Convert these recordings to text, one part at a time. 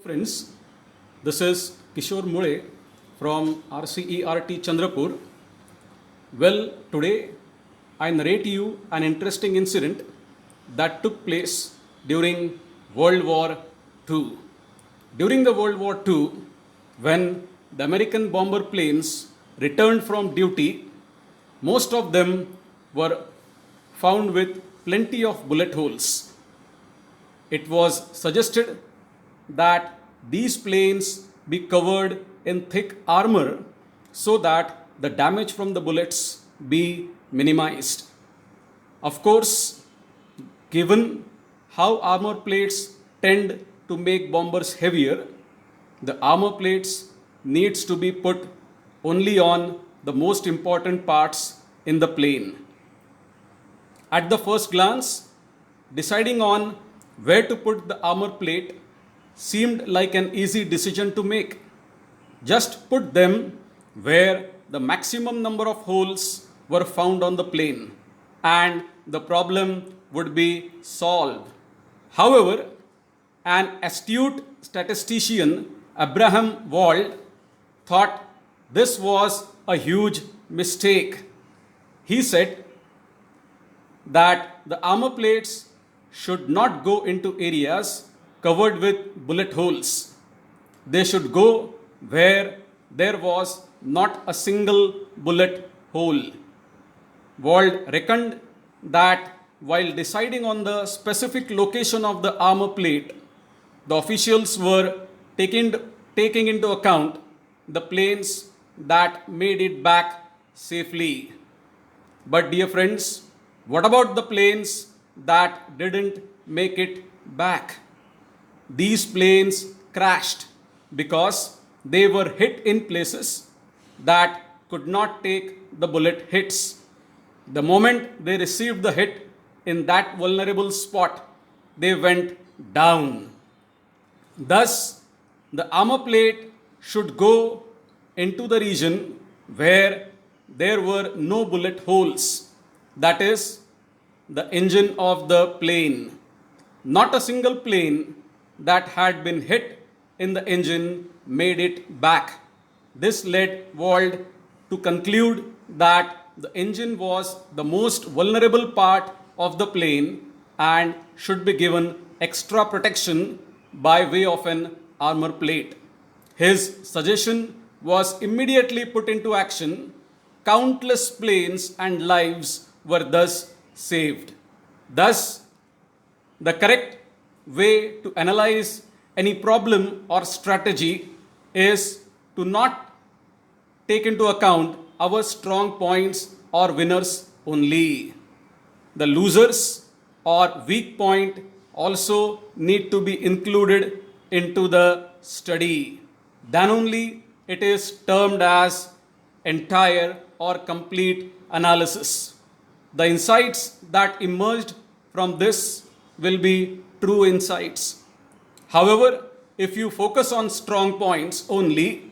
Friends, this is Kishore Mule from RCERT Chandrapur. Well, today I narrate you an interesting incident that took place during World War II. During the World War II, when the American bomber planes returned from duty, most of them were found with plenty of bullet holes. It was suggested that these planes be covered in thick armor so that the damage from the bullets be minimized. Of course, given how armor plates tend to make bombers heavier, the armor plates needs to be put only on the most important parts in the plane. At the first glance, deciding on where to put the armor plate seemed like an easy decision to make. Just put them where the maximum number of holes were found on the plane and the problem would be solved. However, an astute statistician, Abraham Wald, thought this was a huge mistake. He said that the armor plates should not go into areas covered with bullet holes. They should go where there was not a single bullet hole. Wald reckoned that while deciding on the specific location of the armor plate, the officials were taking into account the planes that made it back safely. But dear friends, what about the planes that didn't make it back? These planes crashed because they were hit in places that could not take the bullet hits. The moment they received the hit in that vulnerable spot, they went down. Thus, the armor plate should go into the region where there were no bullet holes, that is, the engine of the plane. Not a single plane that had been hit in the engine made it back. This led Wald to conclude that the engine was the most vulnerable part of the plane and should be given extra protection by way of an armor plate. His suggestion was immediately put into action. Countless planes and lives were thus saved. Thus, the correct way to analyze any problem or strategy is to not take into account our strong points or winners only. The losers or weak point also need to be included into the study. Then only it is termed as entire or complete analysis. The insights that emerged from this will be true insights. However, if you focus on strong points only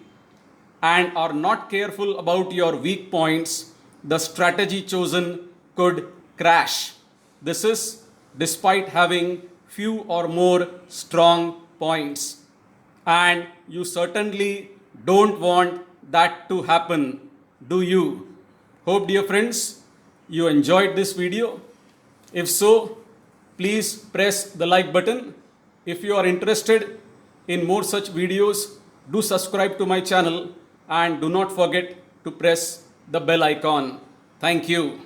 and are not careful about your weak points, the strategy chosen could crash. This is despite having few or more strong points. And you certainly don't want that to happen, do you? Hope, dear friends, you enjoyed this video. If so, please press the like button. If you are interested in more such videos, do subscribe to my channel and do not forget to press the bell icon. Thank you.